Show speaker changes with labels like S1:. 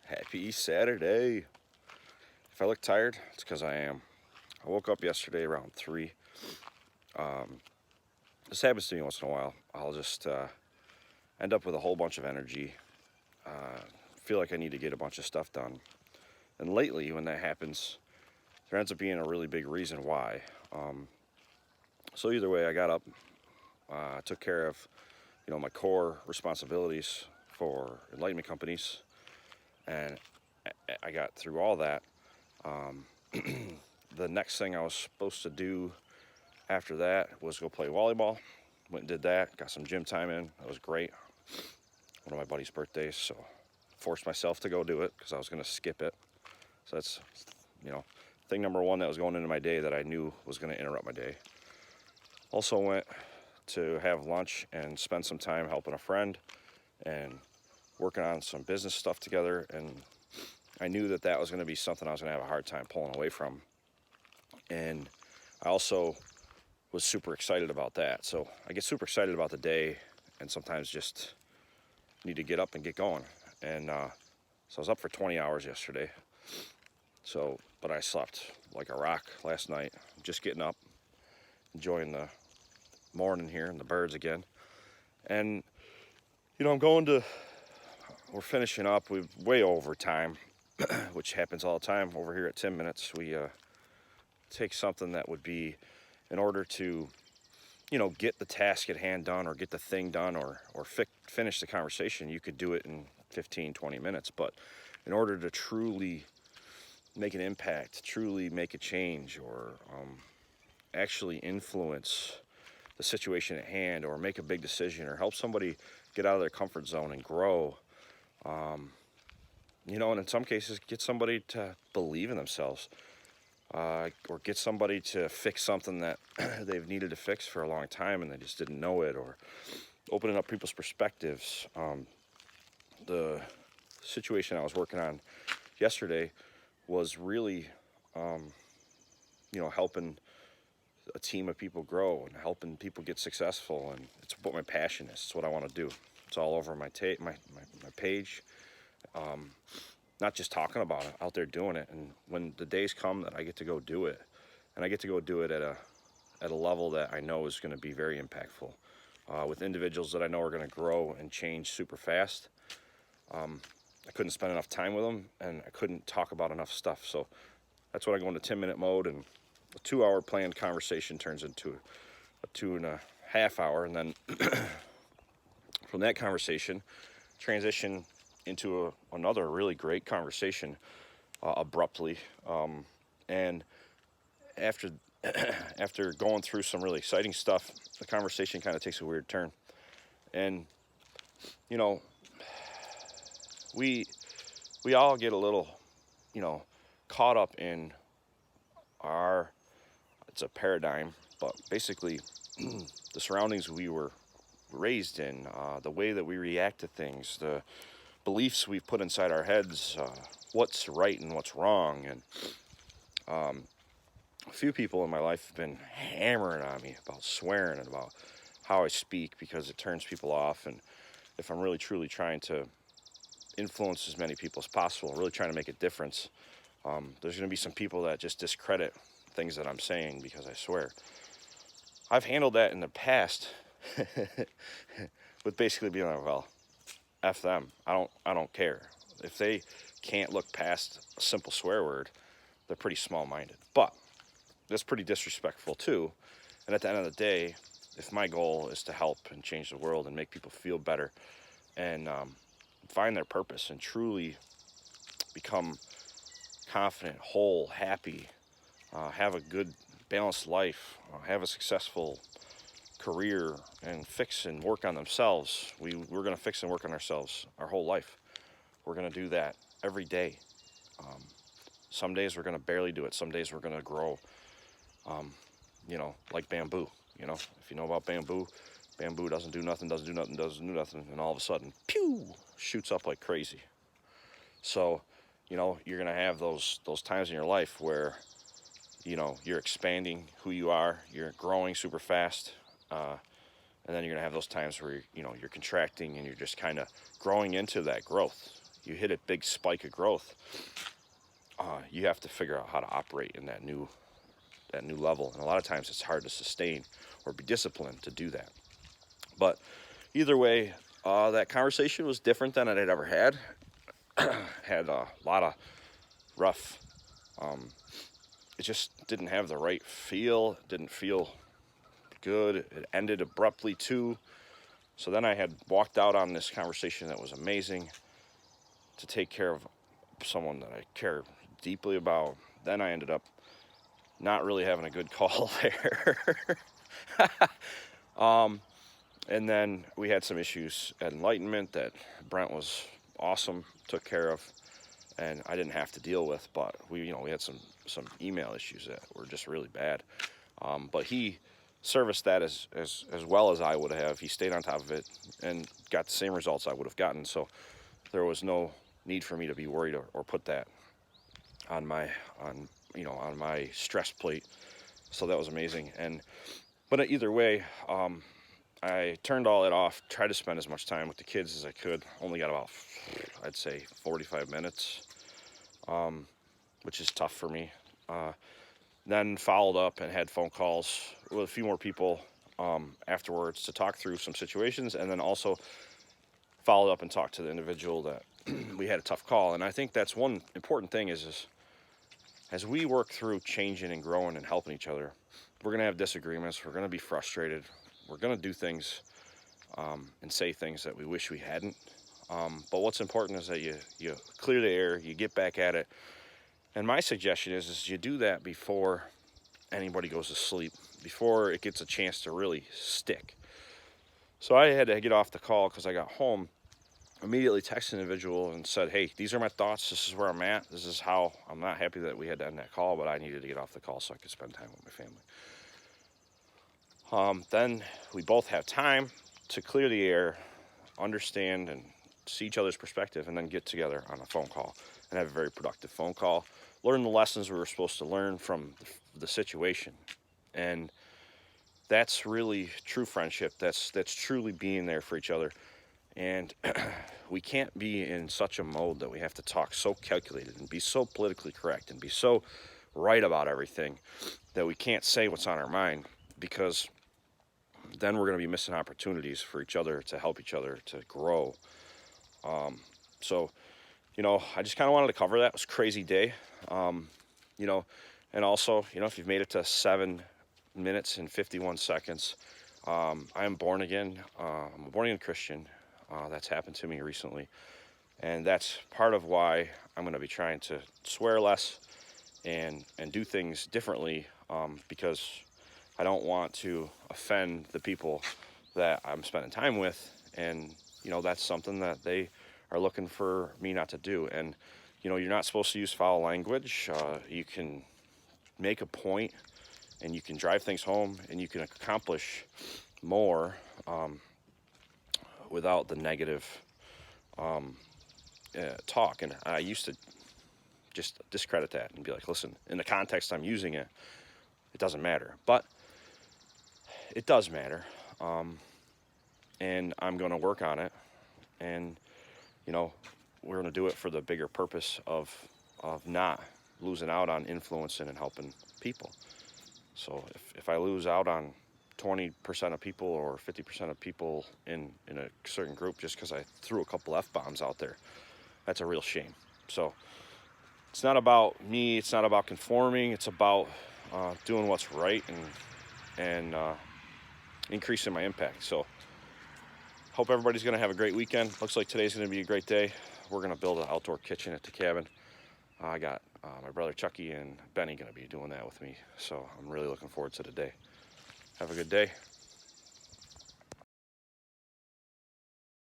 S1: Happy Saturday. If I look tired, it's because I am. I woke up yesterday around 3. Um, this happens to me once in a while. I'll just end up with a whole bunch of energy. Feel like I need to get a bunch of stuff done. And lately, when that happens, there ends up being a really big reason why. Um, so either way, I got up, took care of my core responsibilities for enlightenment companies, and I got through all that. Um, the next thing I was supposed to do after that was go play volleyball. Went and did that. Got some gym time in. That was great. One of my buddy's birthdays, so forced myself to go do it because I was going to skip it. So that's, you know, thing number one that was going into my day that I knew was going to interrupt my day. Also went to have lunch and spend some time helping a friend and working on some business stuff together. And I knew that that was going to be something I was going to have a hard time pulling away from. And I also was super excited about that. So I get super excited about the day and sometimes just need to get up and get going. And so I was up for 20 hours yesterday. But I slept like a rock last night, just getting up, enjoying the morning here and the birds again. And, we're finishing up. We're way over time, which happens all the time over here at 10 minutes. We take something that would be in order to get the task at hand done or get the thing done or finish the conversation. You could do it in 15, 20 minutes. But in order to truly make an impact, truly make a change, or actually influence the situation at hand, or make a big decision, or help somebody get out of their comfort zone and grow, and in some cases, get somebody to believe in themselves, or get somebody to fix something that they've needed to fix for a long time and they just didn't know it, or opening up people's perspectives. The situation I was working on yesterday was really, helping a team of people grow and helping people get successful. And it's what my passion is. It's what I want to do. It's all over my page. Not just talking about it, out there doing it. And when the days come that I get to go do it, and I get to go do it at a level that I know is going to be very impactful, with individuals that I know are going to grow and change super fast. I couldn't spend enough time with them, and I couldn't talk about enough stuff. So that's when I go into 10-minute mode, and a 2-hour planned conversation turns into a 2.5 hour, and then from that conversation, transition into another really great conversation abruptly. And after after going through some really exciting stuff, the conversation kind of takes a weird turn. And you know, we we all get a little, you know, caught up in our it's a paradigm, but basically the surroundings we were raised in, the way that we react to things, the beliefs we've put inside our heads, what's right and what's wrong. And a few people in my life have been hammering on me about swearing and about how I speak because it turns people off. And if I'm really truly trying to influence as many people as possible, really trying to make a difference, there's going to be some people that just discredit things that I'm saying because I swear. I've handled that in the past with basically being like, well, F them. I don't care. If they can't look past a simple swear word, they're pretty small-minded. But that's pretty disrespectful too. And at the end of the day, if my goal is to help and change the world and make people feel better and find their purpose and truly become confident, whole, happy, have a good, balanced life, have a successful career, and fix and work on themselves, we're going to fix and work on ourselves our whole life. We're going to do that every day. Some days we're going to barely do it. Some days we're going to grow, like bamboo. If you know about bamboo, bamboo doesn't do nothing, and all of a sudden, pew, shoots up like crazy. So, you're going to have those times in your life where, you're expanding who you are, you're growing super fast, and then you're going to have those times where, you're contracting and you're just kind of growing into that growth. you hit a big spike of growth, you have to figure out how to operate in that new level. And a lot of times it's hard to sustain or be disciplined to do that. But either way, that conversation was different than I had ever had. Had a lot of rough, it just didn't have the right feel, didn't feel good. It ended abruptly too. So then I had walked out on this conversation that was amazing to take care of someone that I care deeply about. Then I ended up not really having a good call there. And then we had some issues at Enlightenment that Brent was awesome, took care of, and I didn't have to deal with. But we had some email issues that were just really bad. But he serviced that as well as I would have. He stayed on top of it and got the same results I would have gotten. So there was no need for me to be worried or put that on my stress plate. So that was amazing. But either way, I turned all it off, tried to spend as much time with the kids as I could. Only got about, I'd say, 45 minutes, which is tough for me. Then followed up and had phone calls with a few more people afterwards to talk through some situations, and then also followed up and talked to the individual that we had a tough call. And I think that's one important thing is as we work through changing and growing and helping each other, we're going to have disagreements. We're going to be frustrated. We're going to do things and say things that we wish we hadn't. But what's important is that you clear the air, you get back at it. And my suggestion is you do that before anybody goes to sleep, before it gets a chance to really stick. So I had to get off the call because I got home, immediately texted the individual and said, hey, these are my thoughts. This is where I'm at. This is how I'm not happy that we had to end that call, but I needed to get off the call so I could spend time with my family. Then we both have time to clear the air, understand and see each other's perspective, and then get together on a phone call and have a very productive phone call. Learn the lessons we were supposed to learn from the situation. And that's really true friendship. That's truly being there for each other. And we can't be in such a mode that we have to talk so calculated and be so politically correct and be so right about everything that we can't say what's on our mind, because then we're going to be missing opportunities for each other to help each other to grow. So, I just kind of wanted to cover that. It was a crazy day. And also, if you've made it to 7 minutes and 51 seconds, I am born again. I'm a born again Christian. That's happened to me recently. And that's part of why I'm going to be trying to swear less and do things differently, because I don't want to offend the people that I'm spending time with. And, that's something that they are looking for me not to do. And, you're not supposed to use foul language. You can make a point and you can drive things home and you can accomplish more without the negative talk. And I used to just discredit that and be like, listen, in the context I'm using it, it doesn't matter. But it does matter. And I'm going to work on it. And, we're going to do it for the bigger purpose of not losing out on influencing and helping people. So if I lose out on 20% of people or 50% of people in a certain group just because I threw a couple F-bombs out there, that's a real shame. So it's not about me. It's not about conforming. It's about doing what's right and increasing my impact. So hope everybody's going to have a great weekend. Looks like today's going to be a great day. We're going to build an outdoor kitchen at the cabin. I got my brother Chucky and Benny going to be doing that with me. So I'm really looking forward to the day. Have a good day.